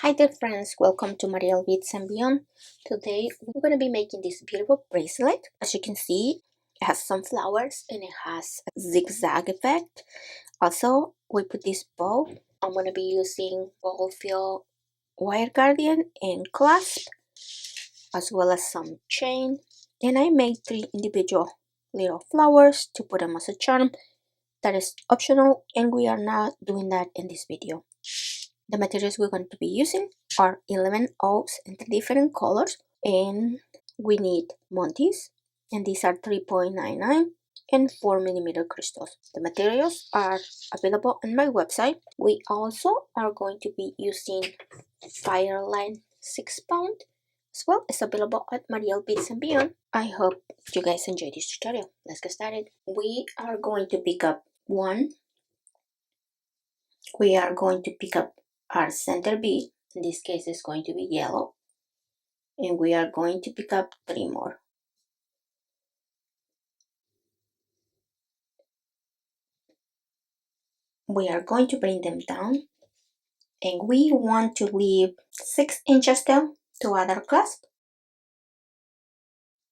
Hi there friends, welcome to MarielBeadsandBeyond. Today we're going to be making this beautiful bracelet. As you can see, it has some flowers and it has a zigzag effect. Also, we put this bow. I'm going to be using ball fill wire guardian and clasp, as well as some chain. And I made 3 individual little flowers to put them as a charm. That is optional and we are not doing that in this video. The materials we're going to be using are 11 oaks in 3 different colors, and we need Monties, and these are 3.99 and 4mm crystals. The materials are available on my website. We also are going to be using Fireline 6 pound as well. It's available at Mariel Beads and Beyond. I hope you guys enjoy this tutorial. Let's get started. We are going to pick up our center bead. In this case it's going to be yellow, and we are going to pick up 3 more. We are going to bring them down, and we want to leave 6 inches down to add our clasp.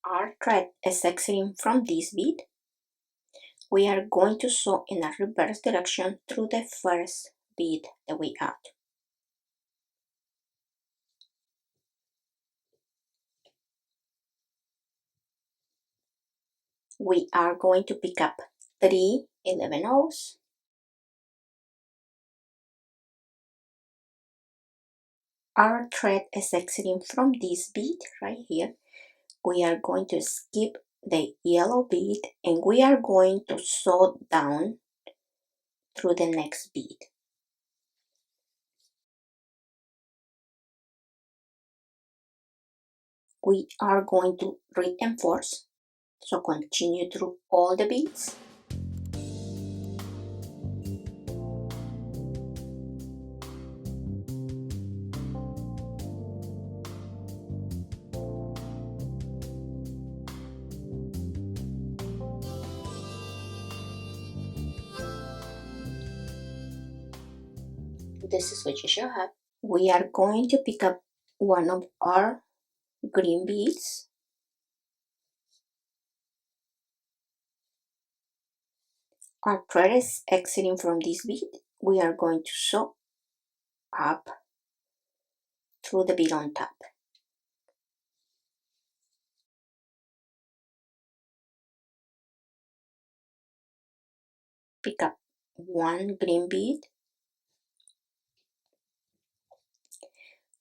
Our thread is exiting from this bead. We are going to sew in a reverse direction through the first bead that we add. We are going to pick up 3 11 O's. Our thread is exiting from this bead right here. We are going to skip the yellow bead and we are going to sew down through the next bead. We are going to reinforce, so continue through all the beads. This is what you should have. We are going to pick up one of our green beads. Our thread is exiting from this bead. We are going to sew up through the bead on top. Pick up one green bead.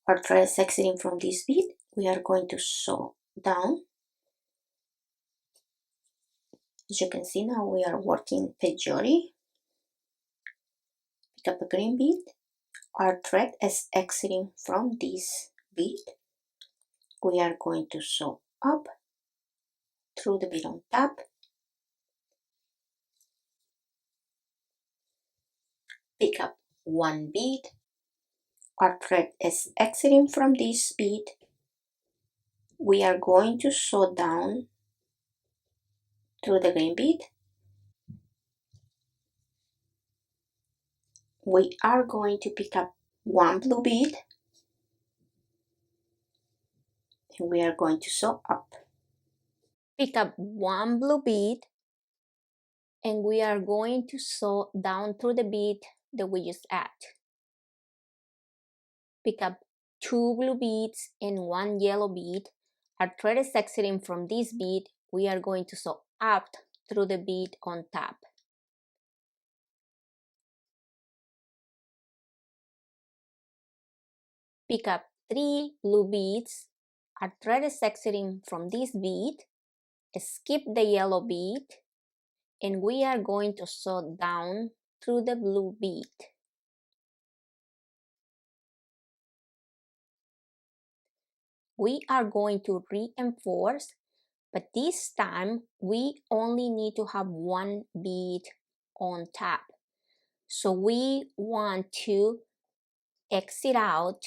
Our thread is exiting from this bead. We are going to sew down. As you can see, now we are working the jolly. Pick up a green bead. Our thread is exiting from this bead. We are going to sew up through the bead on top. Pick up one bead. Our thread is exiting from this bead. We are going to sew down through the green bead. We are going to pick up one blue bead, and we are going to sew up. Pick up one blue bead, and we are going to sew down through the bead that we just add. Pick up 2 blue beads and 1 yellow bead. Our thread is exiting from this bead. We are going to sew up through the bead on top. Pick up 3 blue beads. Our thread is exiting from this bead. Skip the yellow bead, and we are going to sew down through the blue bead. We are going to reinforce, but this time we only need to have 1 bead on top. So we want to exit out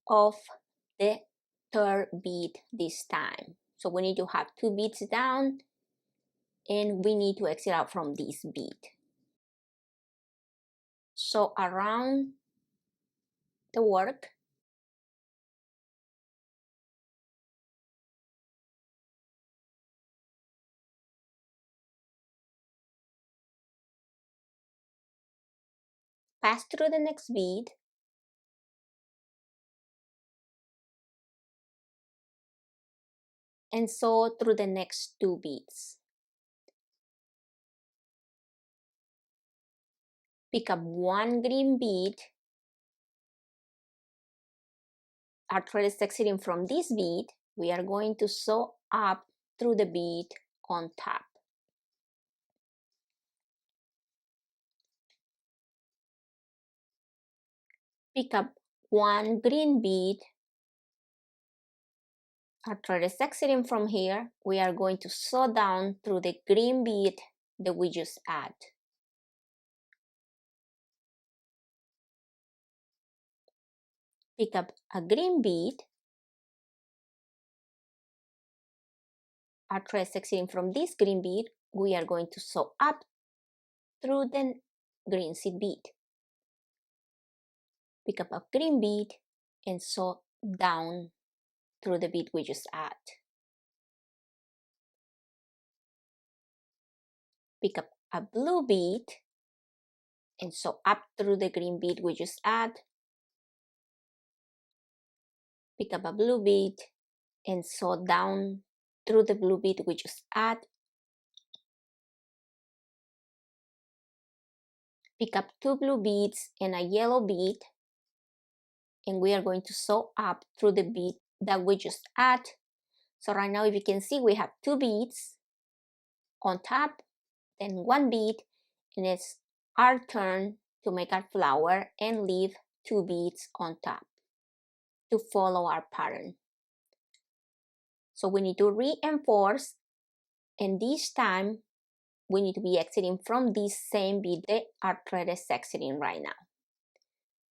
of the 3rd bead this time. So we need to have 2 beads down, and we need to exit out from this bead. So around the work, Pass through the next bead, and sew through the next 2 beads. Pick up 1 green bead. Our thread is exiting from this bead. We are going to sew up through the bead on top. Pick up 1 green bead. Our thread is exiting from here. We are going to sew down through the green bead that we just add. Pick up a green bead. Our thread is exiting from this green bead. We are going to sew up through the green seed bead. Pick up a green bead and sew down through the bead we just add. Pick up a blue bead and sew up through the green bead we just add. Pick up a blue bead and sew down through the blue bead we just add. Pick up 2 blue beads and a yellow bead, and we are going to sew up through the bead that we just add. So right now, if you can see, we have 2 beads on top, then 1 bead, and it's our turn to make our flower and leave 2 beads on top to follow our pattern. So we need to reinforce, and this time we need to be exiting from this same bead that our thread is exiting right now.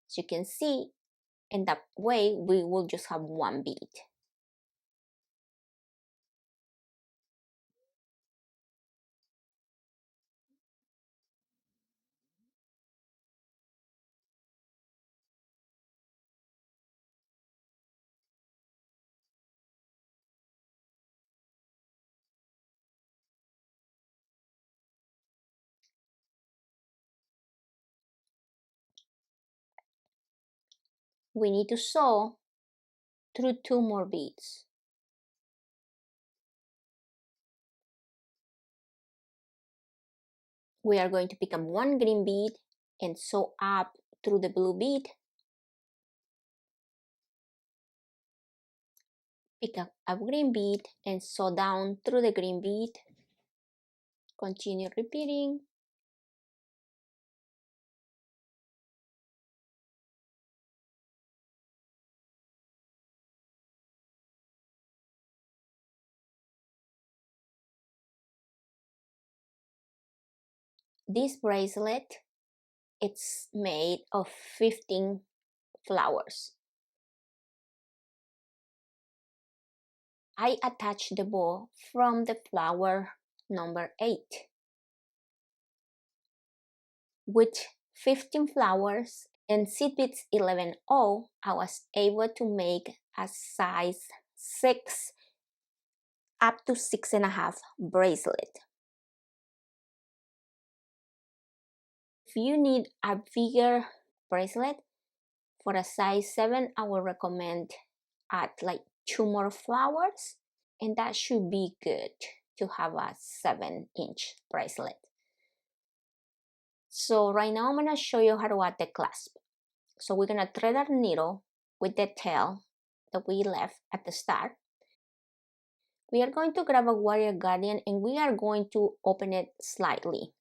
As you can see, in that way we will just have 1 bead. We need to sew through 2 more beads. We are going to pick up 1 green bead and sew up through the blue bead. Pick up a green bead and sew down through the green bead. Continue repeating. This bracelet, it's made of 15 flowers. I attach the bow from the flower number 8. With 15 flowers and seed beads 11O, I was able to make a size 6 up to 6.5 bracelet. If you need a bigger bracelet for a size 7, I would recommend add like 2 more flowers, and that should be good to have a 7-inch bracelet. So right now I'm gonna show you how to add the clasp. So we're gonna thread our needle with the tail that we left at the start. We are going to grab a warrior guardian and we are going to open it slightly.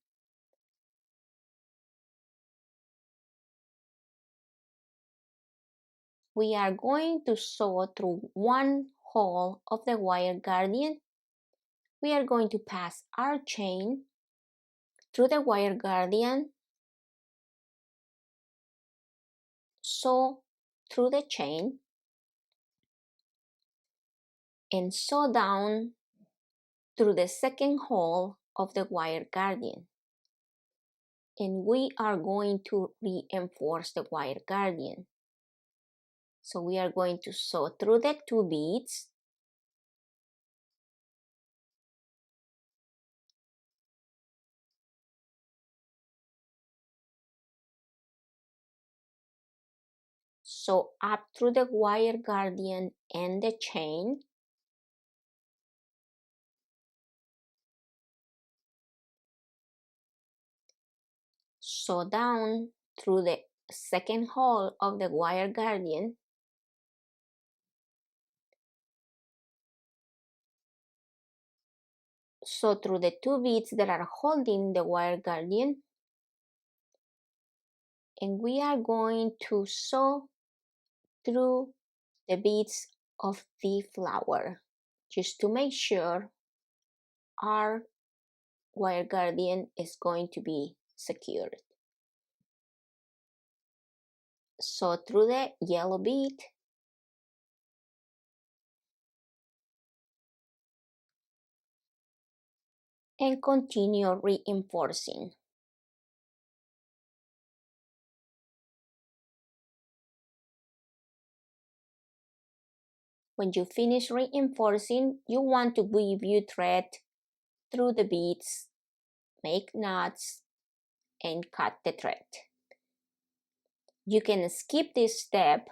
We are going to sew through 1 hole of the wire guardian. We are going to pass our chain through the wire guardian, sew through the chain, and sew down through the 2nd hole of the wire guardian. And we are going to reinforce the wire guardian. So we are going to sew through the 2 beads, So up through the wire guardian and the chain. So down through the second hole of the wire guardian. So through the two beads that are holding the wire guardian. And we are going to sew through the beads of the flower just to make sure our wire guardian is going to be secured. So through the yellow bead and continue reinforcing. When you finish reinforcing, you want to weave your thread through the beads, make knots, and cut the thread. You can skip this step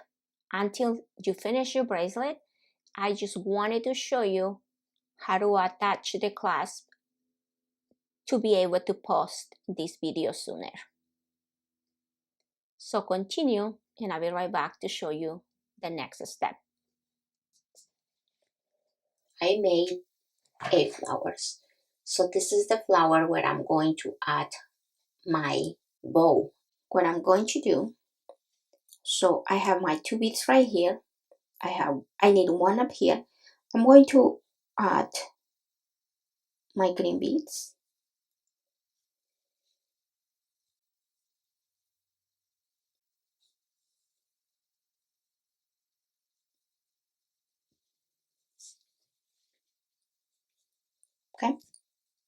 until you finish your bracelet. I just wanted to show you how to attach the clasp to be able to post this video sooner. So continue and I'll be right back to show you the next step. I made 8 flowers. So this is the flower where I'm going to add my bow. What I'm going to do, so I have my 2 beads right here. I need one up here. I'm going to add my green beads. Okay,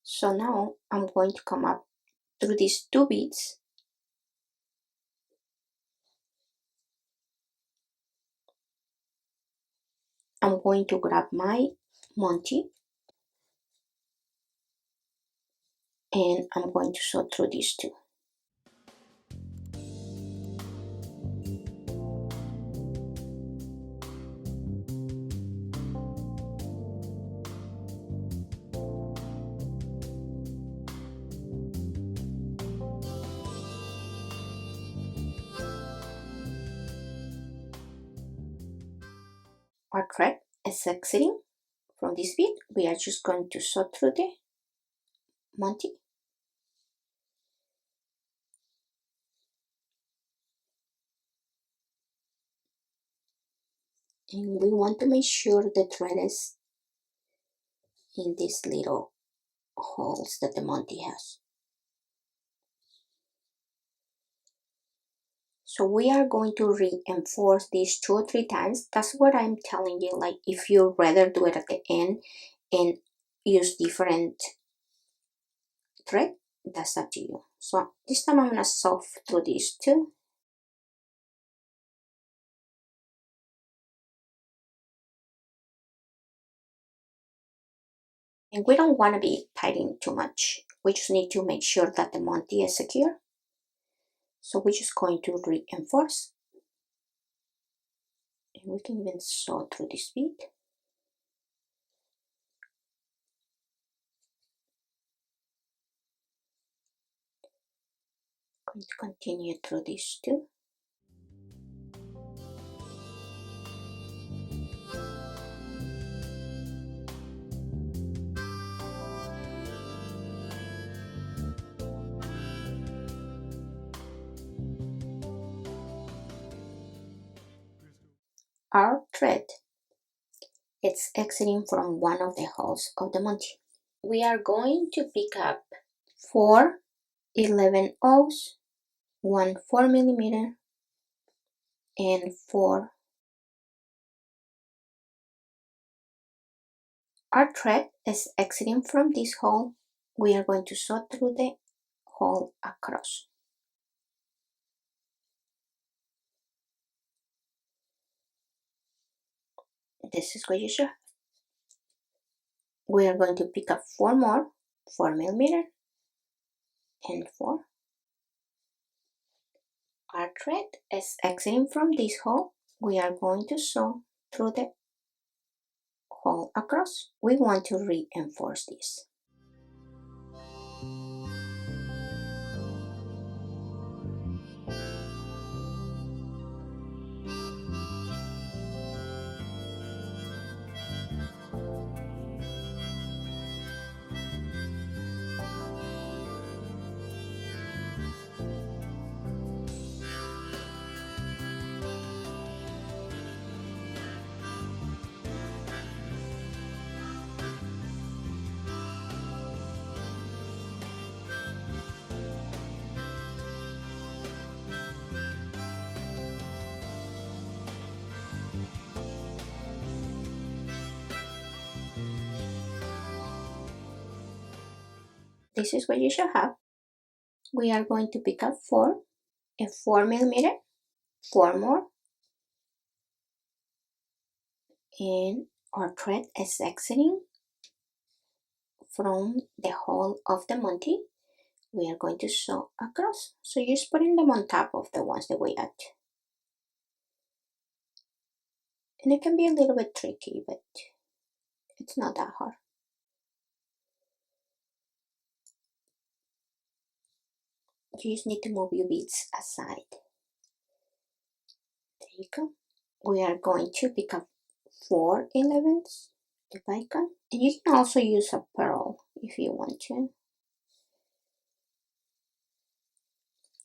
so now I'm going to come up through these 2 beads. I'm going to grab my Monty and I'm going to sew through these 2. Our thread is exiting from this bead. We are just going to sew through the Monty. And we want to make sure the thread is in these little holes that the Monty has. So we are going to reinforce these 2 or 3 times. That's what I'm telling you. Like if you rather do it at the end and use different thread, that's up to you. So this time I'm gonna sew through these 2. And we don't want to be tightening too much. We just need to make sure that the Monty is secure. So we're just going to reinforce. And we can even sew through this bead. Going to continue through these 2. Our thread, it's exiting from one of the holes of the Monty. We are going to pick up 4 11/0s, 1 4mm, and 4. Our thread is exiting from this hole. We are going to sew through the hole across. This is what you should have. We are going to pick up 4 more, 4mm, and 4. Our thread is exiting from this hole. we are going to sew through the hole across. We want to reinforce this. This is what you should have. We are going to pick up a 4mm, 4 more, and our thread is exiting from the hole of the monkey. We are going to sew across. So you're just putting them on top of the ones that we add. And it can be a little bit tricky, but it's not that hard. You just need to move your beads aside. There you go. We are going to pick up 4 11s, the bicon, and you can also use a pearl if you want to.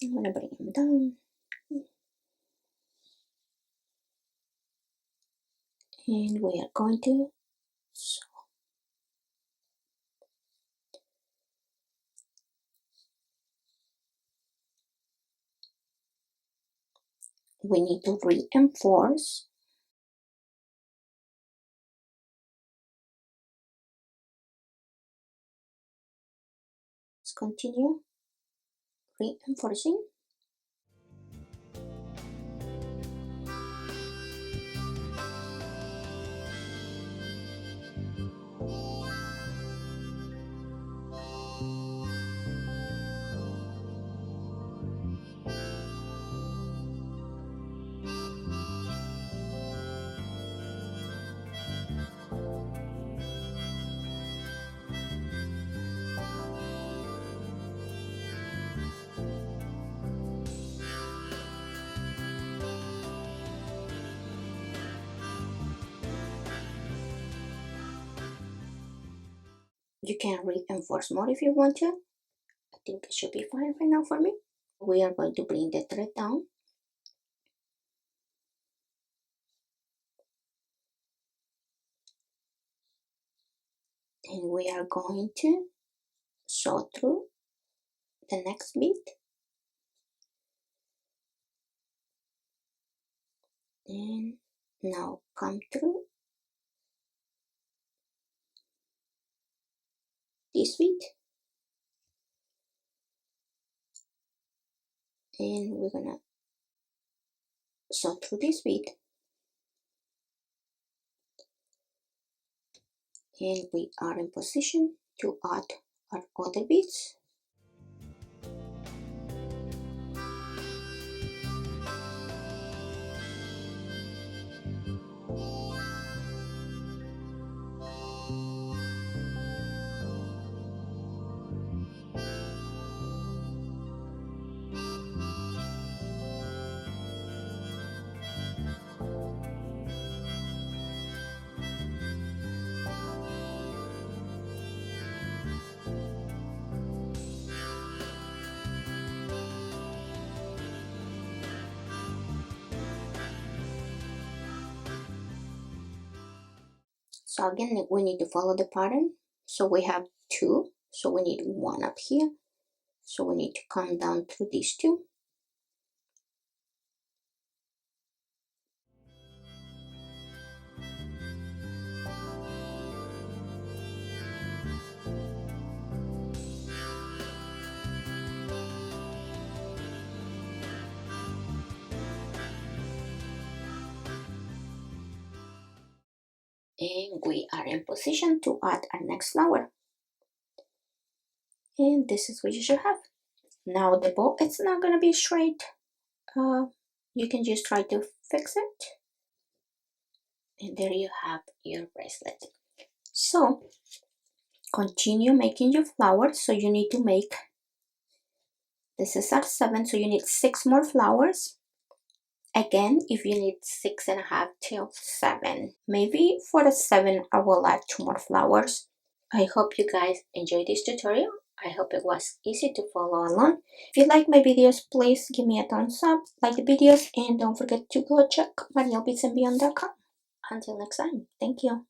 I'm gonna bring them down. And we are going to sew. We need to reinforce. Let's continue reinforcing. You can reinforce more if you want to. I think it should be fine right now for me. We are going to bring the thread down. And we are going to sew through the next bead. And now come through this bead. And we're gonna sew through this bead. And we are in position to add our other beads. So again, we need to follow the pattern. So we have 2, so we need 1 up here. So we need to come down through these 2. And we are in position to add our next flower. And this is what you should have. Now the bow, it's not gonna be straight. You can just try to fix it. And there you have your bracelet. So continue making your flowers. So you need to make, this is at 7, so you need 6 more flowers. Again, if you need 6.5 till 7, maybe for the 7 I will add 2 more flowers. I hope you guys enjoyed this tutorial. I hope it was easy to follow along. If you like my videos, please give me a thumbs up, like the videos, and don't forget to go check MarielBeadsandBeyond.com. Until next time, thank you.